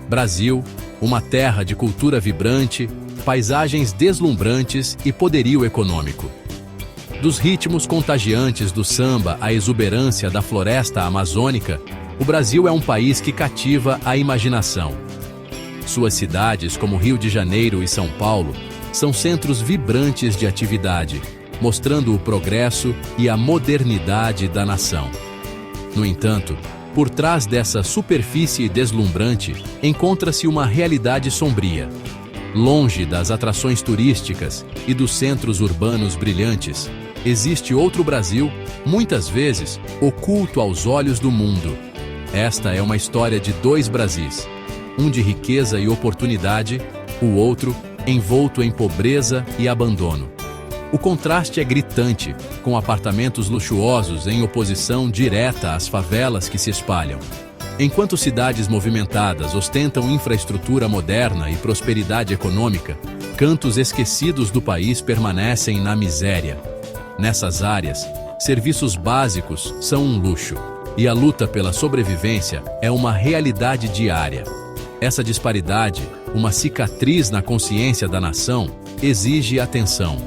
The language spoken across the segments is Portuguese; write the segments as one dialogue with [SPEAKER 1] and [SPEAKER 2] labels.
[SPEAKER 1] Brasil, uma terra de cultura vibrante, paisagens deslumbrantes e poderio econômico. Dos ritmos contagiantes do samba à exuberância da floresta amazônica, o Brasil é um país que cativa a imaginação. Suas cidades, como Rio de Janeiro e São Paulo, são centros vibrantes de atividade, mostrando o progresso e a modernidade da nação. No entanto, por trás dessa superfície deslumbrante, encontra-se uma realidade sombria. Longe das atrações turísticas e dos centros urbanos brilhantes, existe outro Brasil, muitas vezes, oculto aos olhos do mundo. Esta é uma história de dois Brasis, um de riqueza e oportunidade, o outro envolto em pobreza e abandono. O contraste é gritante, com apartamentos luxuosos em oposição direta às favelas que se espalham. Enquanto cidades movimentadas ostentam infraestrutura moderna e prosperidade econômica, cantos esquecidos do país permanecem na miséria. Nessas áreas, serviços básicos são um luxo, e a luta pela sobrevivência é uma realidade diária. Essa disparidade, uma cicatriz na consciência da nação, exige atenção.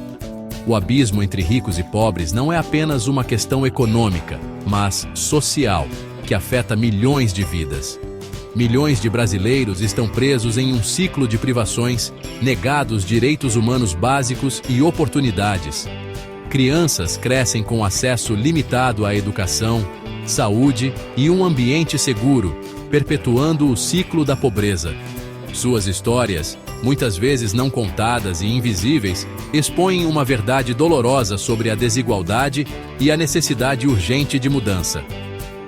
[SPEAKER 1] O abismo entre ricos e pobres não é apenas uma questão econômica, mas social, que afeta milhões de vidas. Milhões de brasileiros estão presos em um ciclo de privações, negados direitos humanos básicos e oportunidades. Crianças crescem com acesso limitado à educação, saúde e um ambiente seguro, perpetuando o ciclo da pobreza. Suas histórias, muitas vezes não contadas e invisíveis, expõem uma verdade dolorosa sobre a desigualdade e a necessidade urgente de mudança.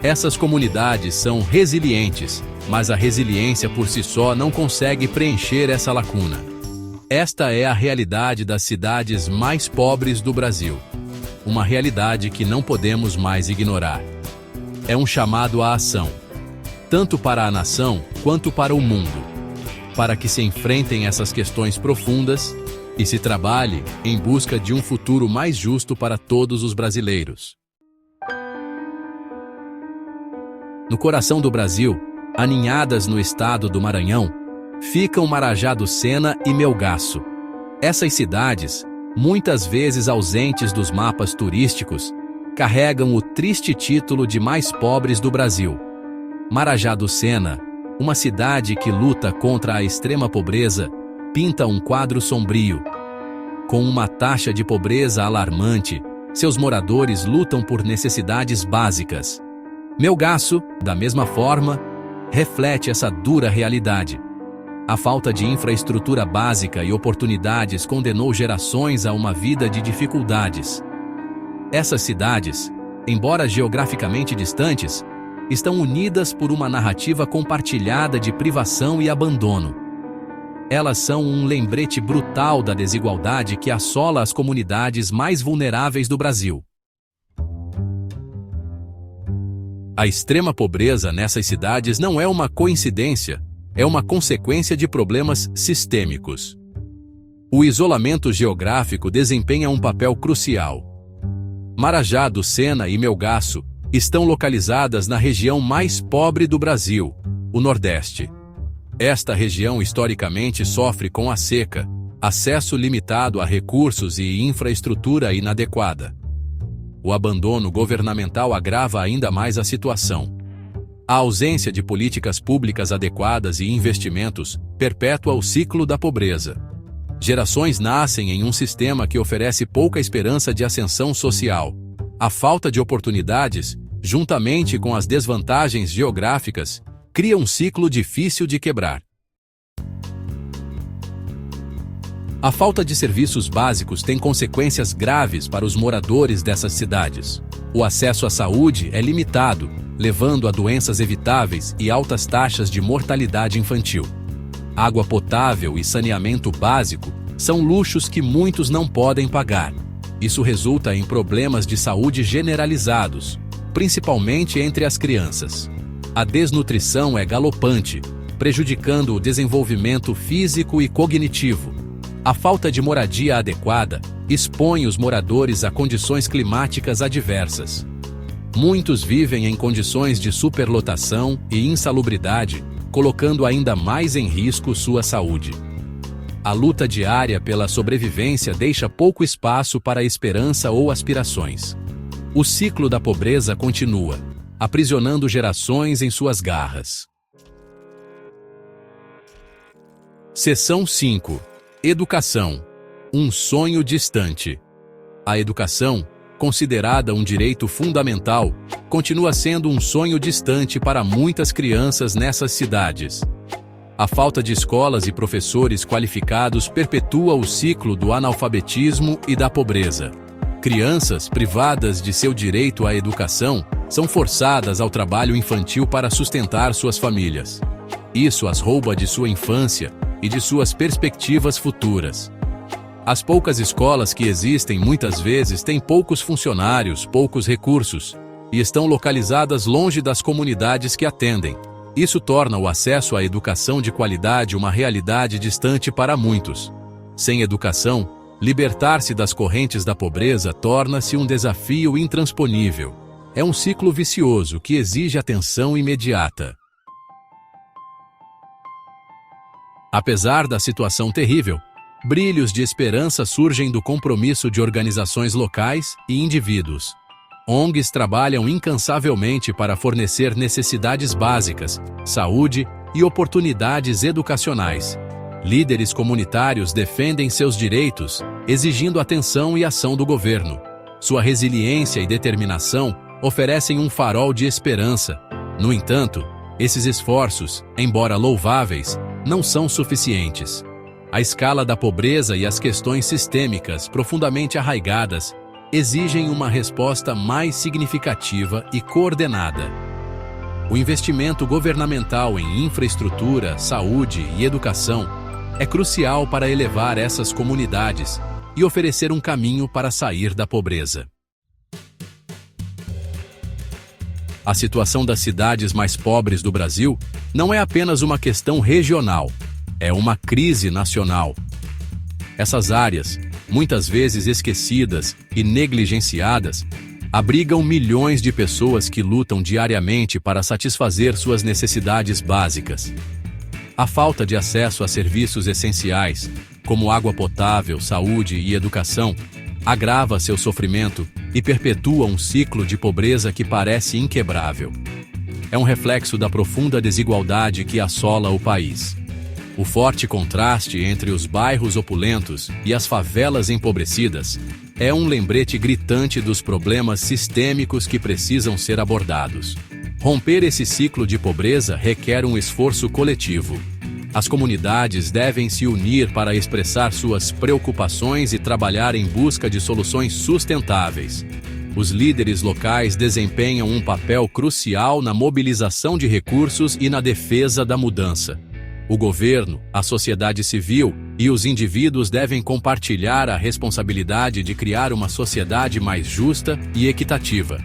[SPEAKER 1] Essas comunidades são resilientes, mas a resiliência por si só não consegue preencher essa lacuna. Esta é a realidade das cidades mais pobres do Brasil. Uma realidade que não podemos mais ignorar. É um chamado à ação, tanto para a nação quanto para o mundo, para que se enfrentem essas questões profundas e se trabalhe em busca de um futuro mais justo para todos os brasileiros. No coração do Brasil, aninhadas no estado do Maranhão, ficam Marajá do Sena e Melgaço. Essas cidades, muitas vezes ausentes dos mapas turísticos, carregam o triste título de mais pobres do Brasil. Marajá do Sena, uma cidade que luta contra a extrema pobreza, pinta um quadro sombrio. Com uma taxa de pobreza alarmante, seus moradores lutam por necessidades básicas. Melgaço, da mesma forma, reflete essa dura realidade. A falta de infraestrutura básica e oportunidades condenou gerações a uma vida de dificuldades. Essas cidades, embora geograficamente distantes, estão unidas por uma narrativa compartilhada de privação e abandono. Elas são um lembrete brutal da desigualdade que assola as comunidades mais vulneráveis do Brasil. A extrema pobreza nessas cidades não é uma coincidência, é uma consequência de problemas sistêmicos. O isolamento geográfico desempenha um papel crucial. Marajá do Sena e Melgaço estão localizadas na região mais pobre do Brasil, o Nordeste. Esta região historicamente sofre com a seca, acesso limitado a recursos e infraestrutura inadequada. O abandono governamental agrava ainda mais a situação. A ausência de políticas públicas adequadas e investimentos perpetua o ciclo da pobreza. Gerações nascem em um sistema que oferece pouca esperança de ascensão social. A falta de oportunidades, juntamente com as desvantagens geográficas, cria um ciclo difícil de quebrar. A falta de serviços básicos tem consequências graves para os moradores dessas cidades. O acesso à saúde é limitado, levando a doenças evitáveis e altas taxas de mortalidade infantil. Água potável e saneamento básico são luxos que muitos não podem pagar. Isso resulta em problemas de saúde generalizados, principalmente entre as crianças. A desnutrição é galopante, prejudicando o desenvolvimento físico e cognitivo. A falta de moradia adequada expõe os moradores a condições climáticas adversas. Muitos vivem em condições de superlotação e insalubridade, colocando ainda mais em risco sua saúde. A luta diária pela sobrevivência deixa pouco espaço para esperança ou aspirações. O ciclo da pobreza continua, aprisionando gerações em suas garras. Seção 5. Educação. Um sonho distante. A educação, considerada um direito fundamental, continua sendo um sonho distante para muitas crianças nessas cidades. A falta de escolas e professores qualificados perpetua o ciclo do analfabetismo e da pobreza. Crianças, privadas de seu direito à educação, são forçadas ao trabalho infantil para sustentar suas famílias. Isso as rouba de sua infância e de suas perspectivas futuras. As poucas escolas que existem muitas vezes têm poucos funcionários, poucos recursos, e estão localizadas longe das comunidades que atendem. Isso torna o acesso à educação de qualidade uma realidade distante para muitos. Sem educação, libertar-se das correntes da pobreza torna-se um desafio intransponível. É um ciclo vicioso que exige atenção imediata. Apesar da situação terrível, brilhos de esperança surgem do compromisso de organizações locais e indivíduos. ONGs trabalham incansavelmente para fornecer necessidades básicas, saúde e oportunidades educacionais. Líderes comunitários defendem seus direitos, exigindo atenção e ação do governo. Sua resiliência e determinação oferecem um farol de esperança. No entanto, esses esforços, embora louváveis, não são suficientes. A escala da pobreza e as questões sistêmicas profundamente arraigadas exigem uma resposta mais significativa e coordenada. O investimento governamental em infraestrutura, saúde e educação é crucial para elevar essas comunidades e oferecer um caminho para sair da pobreza. A situação das cidades mais pobres do Brasil não é apenas uma questão regional, é uma crise nacional. Essas áreas, muitas vezes esquecidas e negligenciadas, abrigam milhões de pessoas que lutam diariamente para satisfazer suas necessidades básicas. A falta de acesso a serviços essenciais, como água potável, saúde e educação, agrava seu sofrimento e perpetua um ciclo de pobreza que parece inquebrável. É um reflexo da profunda desigualdade que assola o país. O forte contraste entre os bairros opulentos e as favelas empobrecidas é um lembrete gritante dos problemas sistêmicos que precisam ser abordados. Romper esse ciclo de pobreza requer um esforço coletivo. As comunidades devem se unir para expressar suas preocupações e trabalhar em busca de soluções sustentáveis. Os líderes locais desempenham um papel crucial na mobilização de recursos e na defesa da mudança. O governo, a sociedade civil e os indivíduos devem compartilhar a responsabilidade de criar uma sociedade mais justa e equitativa.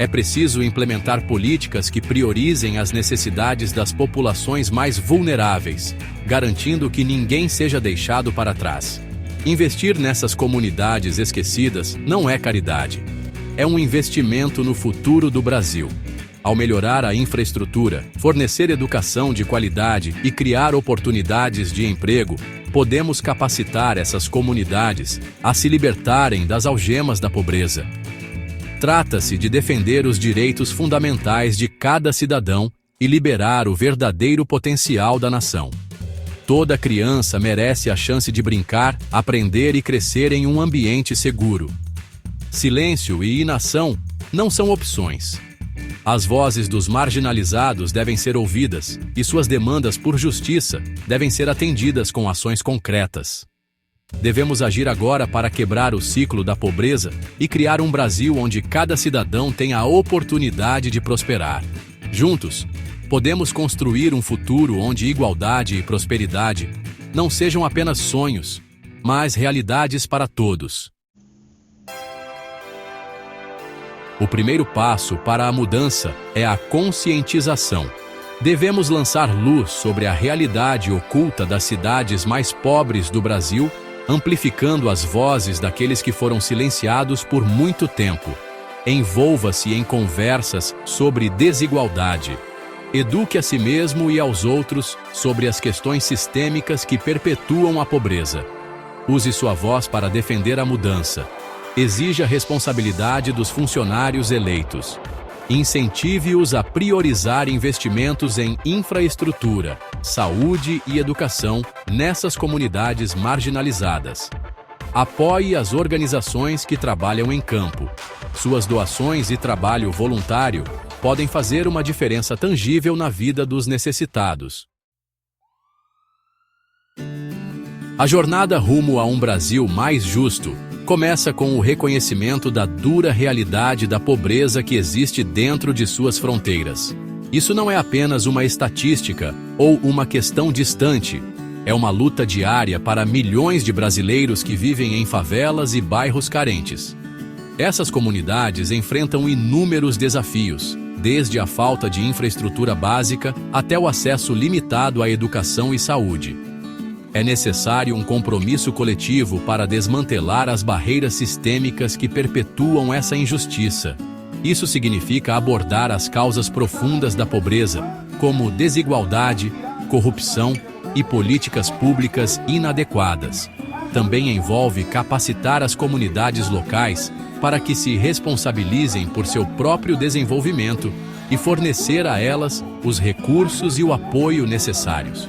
[SPEAKER 1] É preciso implementar políticas que priorizem as necessidades das populações mais vulneráveis, garantindo que ninguém seja deixado para trás. Investir nessas comunidades esquecidas não é caridade. É um investimento no futuro do Brasil. Ao melhorar a infraestrutura, fornecer educação de qualidade e criar oportunidades de emprego, podemos capacitar essas comunidades a se libertarem das algemas da pobreza. Trata-se de defender os direitos fundamentais de cada cidadão e liberar o verdadeiro potencial da nação. Toda criança merece a chance de brincar, aprender e crescer em um ambiente seguro. Silêncio e inação não são opções. As vozes dos marginalizados devem ser ouvidas e suas demandas por justiça devem ser atendidas com ações concretas. Devemos agir agora para quebrar o ciclo da pobreza e criar um Brasil onde cada cidadão tenha a oportunidade de prosperar. Juntos, podemos construir um futuro onde igualdade e prosperidade não sejam apenas sonhos, mas realidades para todos. O primeiro passo para a mudança é a conscientização. Devemos lançar luz sobre a realidade oculta das cidades mais pobres do Brasil, amplificando as vozes daqueles que foram silenciados por muito tempo. Envolva-se em conversas sobre desigualdade. Eduque a si mesmo e aos outros sobre as questões sistêmicas que perpetuam a pobreza. Use sua voz para defender a mudança. Exija a responsabilidade dos funcionários eleitos. Incentive-os a priorizar investimentos em infraestrutura, saúde e educação nessas comunidades marginalizadas. Apoie as organizações que trabalham em campo. Suas doações e trabalho voluntário podem fazer uma diferença tangível na vida dos necessitados. A jornada rumo a um Brasil mais justo começa com o reconhecimento da dura realidade da pobreza que existe dentro de suas fronteiras. Isso não é apenas uma estatística ou uma questão distante. É uma luta diária para milhões de brasileiros que vivem em favelas e bairros carentes. Essas comunidades enfrentam inúmeros desafios, desde a falta de infraestrutura básica até o acesso limitado à educação e saúde. É necessário um compromisso coletivo para desmantelar as barreiras sistêmicas que perpetuam essa injustiça. Isso significa abordar as causas profundas da pobreza, como desigualdade, corrupção e políticas públicas inadequadas. Também envolve capacitar as comunidades locais para que se responsabilizem por seu próprio desenvolvimento e fornecer a elas os recursos e o apoio necessários.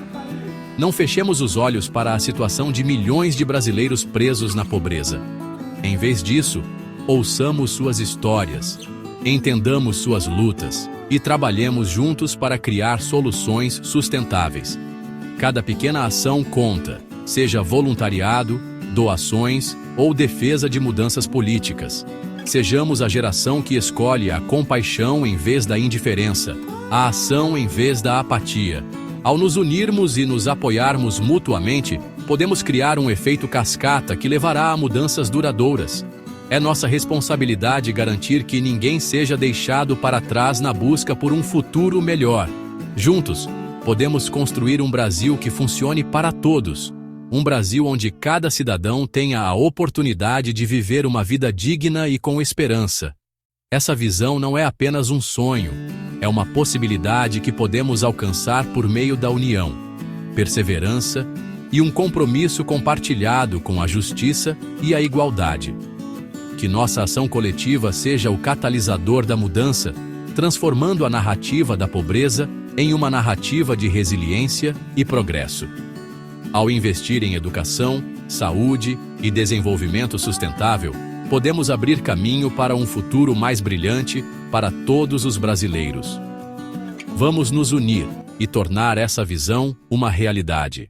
[SPEAKER 1] Não fechemos os olhos para a situação de milhões de brasileiros presos na pobreza. Em vez disso, ouçamos suas histórias, entendamos suas lutas e trabalhemos juntos para criar soluções sustentáveis. Cada pequena ação conta, seja voluntariado, doações ou defesa de mudanças políticas. Sejamos a geração que escolhe a compaixão em vez da indiferença, a ação em vez da apatia. Ao nos unirmos e nos apoiarmos mutuamente, podemos criar um efeito cascata que levará a mudanças duradouras. É nossa responsabilidade garantir que ninguém seja deixado para trás na busca por um futuro melhor. Juntos, podemos construir um Brasil que funcione para todos. Um Brasil onde cada cidadão tenha a oportunidade de viver uma vida digna e com esperança. Essa visão não é apenas um sonho, é uma possibilidade que podemos alcançar por meio da união, perseverança e um compromisso compartilhado com a justiça e a igualdade. Que nossa ação coletiva seja o catalisador da mudança, transformando a narrativa da pobreza em uma narrativa de resiliência e progresso. Ao investir em educação, saúde e desenvolvimento sustentável, podemos abrir caminho para um futuro mais brilhante para todos os brasileiros. Vamos nos unir e tornar essa visão uma realidade.